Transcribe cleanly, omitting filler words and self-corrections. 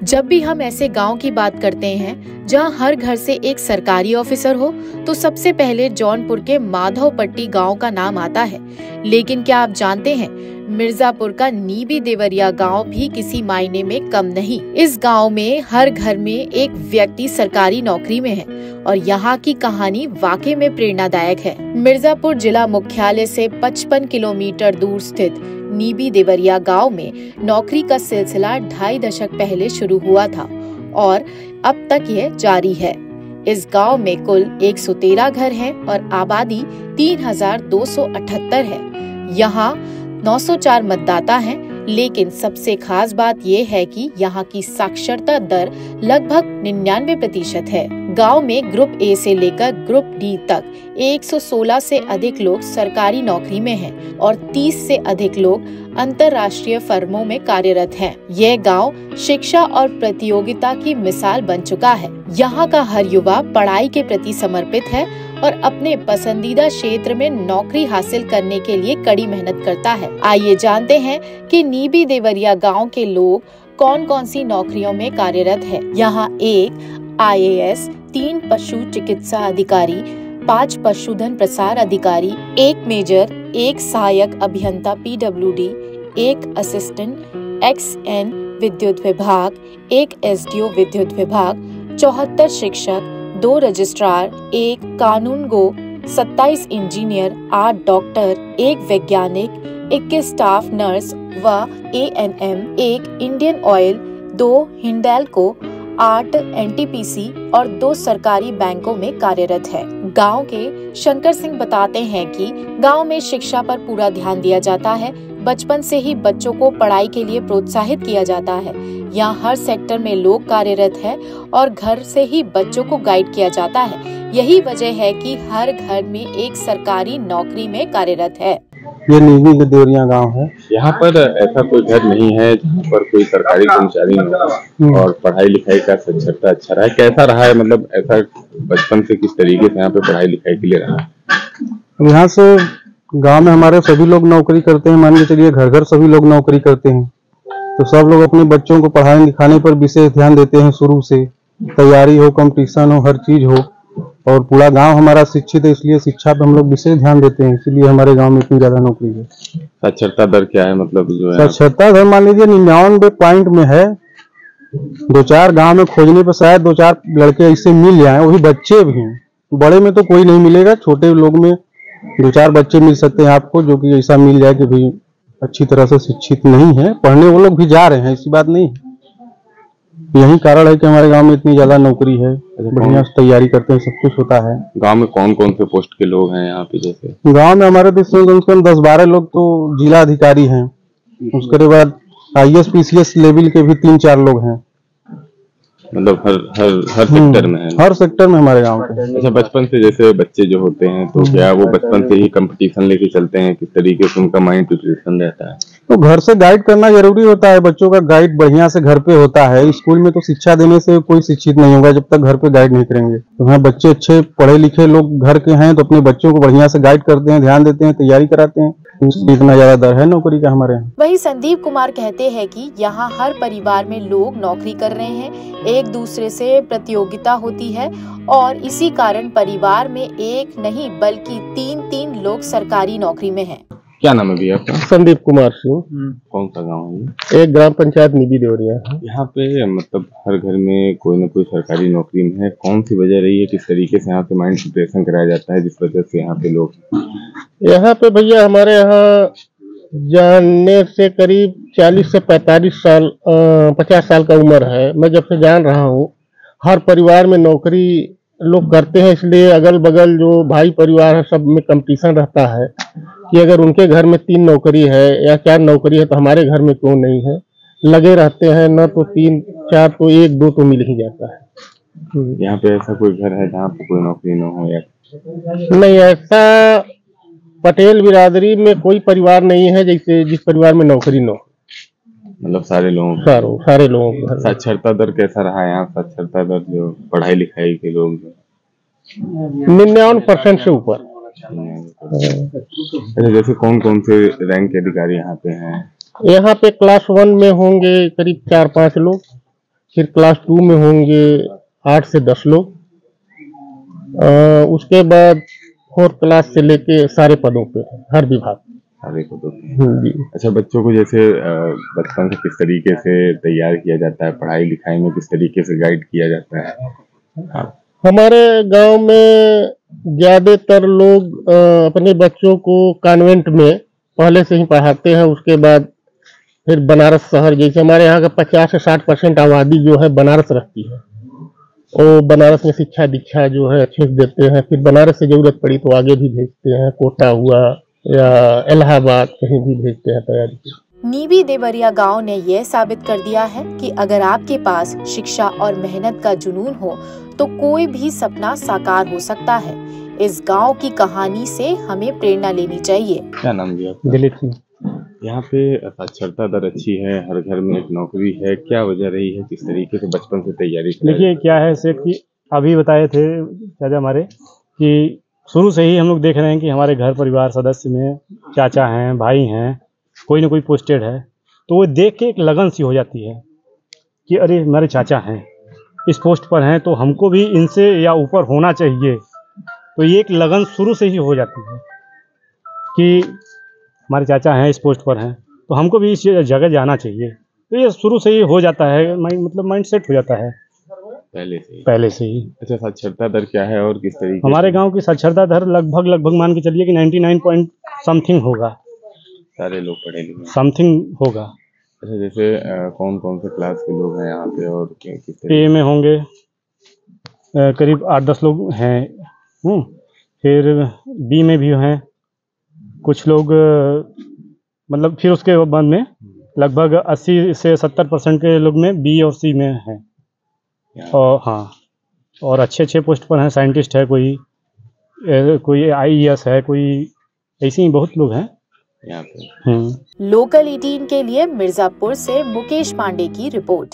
जब भी हम ऐसे गांव की बात करते हैं जहां हर घर से एक सरकारी ऑफिसर हो, तो सबसे पहले जौनपुर के माधवपट्टी गांव का नाम आता है। लेकिन क्या आप जानते हैं, मिर्जापुर का नीबी देवरिया गांव भी किसी मायने में कम नहीं। इस गांव में हर घर में एक व्यक्ति सरकारी नौकरी में है और यहाँ की कहानी वाकई में प्रेरणादायक है। मिर्जापुर जिला मुख्यालय से 55 किलोमीटर दूर स्थित नीबी देवरिया गांव में नौकरी का सिलसिला 2.5 दशक पहले शुरू हुआ था और अब तक यह जारी है। इस गांव में कुल 113 घर हैं और आबादी 3278 है। यहाँ 904 मतदाता हैं, लेकिन सबसे खास बात यह है कि यहाँ की साक्षरता दर लगभग 99% है। गांव में ग्रुप ए से लेकर ग्रुप डी तक 116 से अधिक लोग सरकारी नौकरी में हैं और 30 से अधिक लोग अंतर्राष्ट्रीय फर्मों में कार्यरत हैं। यह गांव शिक्षा और प्रतियोगिता की मिसाल बन चुका है। यहाँ का हर युवा पढ़ाई के प्रति समर्पित है और अपने पसंदीदा क्षेत्र में नौकरी हासिल करने के लिए कड़ी मेहनत करता है। आइए जानते हैं कि नीबी देवरिया गांव के लोग कौन कौन सी नौकरियों में कार्यरत है। यहाँ 1 IAS, 3 पशु चिकित्सा अधिकारी, 5 पशुधन प्रसार अधिकारी, 1 मेजर, 1 सहायक अभियंता PWD, 1 असिस्टेंट XN विद्युत विभाग, 1 SDO विद्युत विभाग, 74 शिक्षक, 2 रजिस्ट्रार, 1 कानून गो, 27 इंजीनियर, 8 डॉक्टर, 1 वैज्ञानिक, 21 स्टाफ नर्स व ANM, 1 Indian oil, 2 Hindalco, 8 NTPC और 2 सरकारी बैंकों में कार्यरत है। गांव के शंकर सिंह बताते हैं कि गांव में शिक्षा पर पूरा ध्यान दिया जाता है। बचपन से ही बच्चों को पढ़ाई के लिए प्रोत्साहित किया जाता है। यहाँ हर सेक्टर में लोग कार्यरत है और घर से ही बच्चों को गाइड किया जाता है। यही वजह है कि हर घर में एक सरकारी नौकरी में कार्यरत है। ये नीबी देवरिया गांव है। यहाँ पर ऐसा कोई घर नहीं है जहाँ पर कोई सरकारी कर्मचारी न हो और पढ़ाई लिखाई का साक्षरता अच्छा रहा है। कैसा रहा है, मतलब ऐसा बचपन से किस तरीके से यहाँ पे पढ़ाई लिखाई के लिए रहा है? यहाँ से गांव में हमारे सभी लोग नौकरी करते हैं। मान के चलिए घर घर सभी लोग नौकरी करते हैं, तो सब लोग अपने बच्चों को पढ़ाने लिखाने पर विशेष ध्यान देते हैं। शुरू से तैयारी हो, कंपटीशन हो, हर चीज हो। और पूरा गांव हमारा शिक्षित है, इसलिए शिक्षा पे हम लोग विशेष ध्यान देते हैं, इसलिए हमारे गांव में इतनी ज्यादा नौकरी है। साक्षरता दर क्या है, मतलब जो है साक्षरता दर मान लीजिए 99 पॉइंट में है। 2-4 गांव में खोजने पर शायद 2-4 लड़के ऐसे मिल जाए, वही बच्चे भी हैं। बड़े में तो कोई नहीं मिलेगा, छोटे लोग में 2-4 बच्चे मिल सकते हैं आपको, जो कि ऐसा मिल जाए कि भाई अच्छी तरह से शिक्षित नहीं है। पढ़ने वो लोग भी जा रहे हैं, ऐसी बात नहीं। यही कारण है कि हमारे गांव में इतनी ज्यादा नौकरी है। बढ़िया से तैयारी करते हैं, सब कुछ होता है। गांव में कौन कौन से पोस्ट के लोग हैं यहाँ पे? जैसे गांव में हमारे देश में कम से कम 10-12 लोग तो जिला अधिकारी हैं। उसके बाद IAS PCS लेवल के भी 3-4 लोग हैं। मतलब हर सेक्टर में है? हर सेक्टर में हमारे गांव के। अच्छा, बचपन से जैसे बच्चे जो होते हैं, तो क्या वो बचपन से ही कंपटीशन लेके चलते हैं? किस तरीके से उनका माइंड प्रिपरेशन रहता है? तो घर से गाइड करना जरूरी होता है। बच्चों का गाइड बढ़िया से घर पे होता है। स्कूल में तो शिक्षा देने से कोई शिक्षित नहीं होगा जब तक घर पे गाइड नहीं करेंगे। तो हाँ, बच्चे अच्छे पढ़े लिखे लोग घर के हैं तो अपने बच्चों को बढ़िया से गाइड करते हैं, ध्यान देते हैं, तैयारी कराते हैं। इतना ज्यादा दर है नौकरी का हमारे यहाँ। वही संदीप कुमार कहते हैं कि यहाँ हर परिवार में लोग नौकरी कर रहे हैं, एक दूसरे से प्रतियोगिता होती है और इसी कारण परिवार में एक नहीं बल्कि 3-3 लोग सरकारी नौकरी में हैं। क्या नाम है भैया आपका? संदीप कुमार सिंह। कौन सा गाँव है? एक ग्राम पंचायत नीबी देवरिया। यहाँ पे मतलब हर घर में कोई न कोई सरकारी नौकरी में है। कौन सी वजह रही है, किस तरीके से यहाँ पे माइंड प्रिपरेशन कराया जाता है जिस वजह से यहाँ पे लोग? यहाँ पे भैया हमारे यहाँ जानने से करीब 40 से 45 साल 50 साल का उम्र है। मैं जब से जान रहा हूँ हर परिवार में नौकरी लोग करते हैं, इसलिए अगल बगल जो भाई परिवार है सब में कंपटीशन रहता है कि अगर उनके घर में 3 नौकरी है या 4 नौकरी है तो हमारे घर में क्यों नहीं है। लगे रहते हैं, न तो 3-4 तो 1-2 तो मिल ही जाता है। यहाँ पे ऐसा कोई घर है जहाँ पे कोई नौकरी न हो? या नहीं, ऐसा पटेल बिरादरी में कोई परिवार नहीं है जैसे जिस परिवार में नौकरी न हो। मतलब सारे लोगों को। साक्षरता दर कैसा रहा है यहाँ? साक्षरता दर जो पढ़ाई लिखाई के लोग 99% से ऊपर। अच्छा, जैसे कौन कौन से रैंक के अधिकारी यहाँ पे हैं? यहाँ पे क्लास 1 में होंगे करीब 4-5 लोग, फिर क्लास 2 में होंगे 8 से 10 लोग। उसके बाद 4th क्लास से लेके सारे पदों पे हर विभाग। सारे पदों पे जी। अच्छा, बच्चों को जैसे बचपन से किस तरीके से तैयार किया जाता है, पढ़ाई लिखाई में किस तरीके से गाइड किया जाता है? हमारे गांव में ज्यादातर लोग अपने बच्चों को कॉन्वेंट में पहले से ही पढ़ाते हैं। उसके बाद फिर बनारस शहर, जैसे हमारे यहाँ का 50 से 60% आबादी जो है बनारस रहती है, और बनारस में शिक्षा दीक्षा जो है अच्छे से देते हैं। फिर बनारस से जरूरत पड़ी तो आगे भी भेजते हैं, कोटा हुआ या इलाहाबाद, कहीं भी भेजते हैं तैयारी। नीबी देवरिया गांव ने यह साबित कर दिया है कि अगर आपके पास शिक्षा और मेहनत का जुनून हो तो कोई भी सपना साकार हो सकता है। इस गांव की कहानी से हमें प्रेरणा लेनी चाहिए। क्या नाम दिया? दिलीप सिंह। यहाँ पे साक्षरता दर अच्छी है, हर घर में एक नौकरी है, क्या वजह रही है, किस तरीके से बचपन से तैयारी? देखिए क्या है सेठ कि अभी बताए थे चाचा हमारे कि शुरू से ही हम लोग देख रहे हैं कि हमारे घर परिवार सदस्य में चाचा हैं, भाई हैं, कोई ना कोई पोस्टेड है, तो वो देख के एक लगन सी हो जाती है कि अरे हमारे चाचा हैं, इस पोस्ट पर हैं, तो हमको भी इनसे या ऊपर होना चाहिए। तो ये एक लगन शुरू से ही हो जाती है कि हमारे चाचा हैं, इस पोस्ट पर हैं, तो हमको भी इस जगह जाना चाहिए। तो ये शुरू से ही हो जाता है, मतलब माइंड सेट हो जाता है पहले से ही। अच्छा, साक्षरता दर क्या है और किस तरीके? हमारे गांव की साक्षरता दर लगभग मान के चलिए कि 99 पॉइंट समथिंग होगा। सारे लोग पढ़े लिखे समथिंग होगा। अच्छा, जैसे कौन कौन से क्लास के लोग हैं यहाँ पे और किस तरीके? ए में होंगे करीब 8-10 लोग हैं। फिर बी में भी हैं कुछ लोग, मतलब फिर उसके बाद में लगभग 80 से 70% के लोग में बी और सी में हैं। और हाँ, और अच्छे पोस्ट पर हैं, साइंटिस्ट है, कोई IAS है, कोई ऐसे ही बहुत लोग हैं यहाँ पे। लोकल 18 के लिए मिर्जापुर से मुकेश पांडे की रिपोर्ट।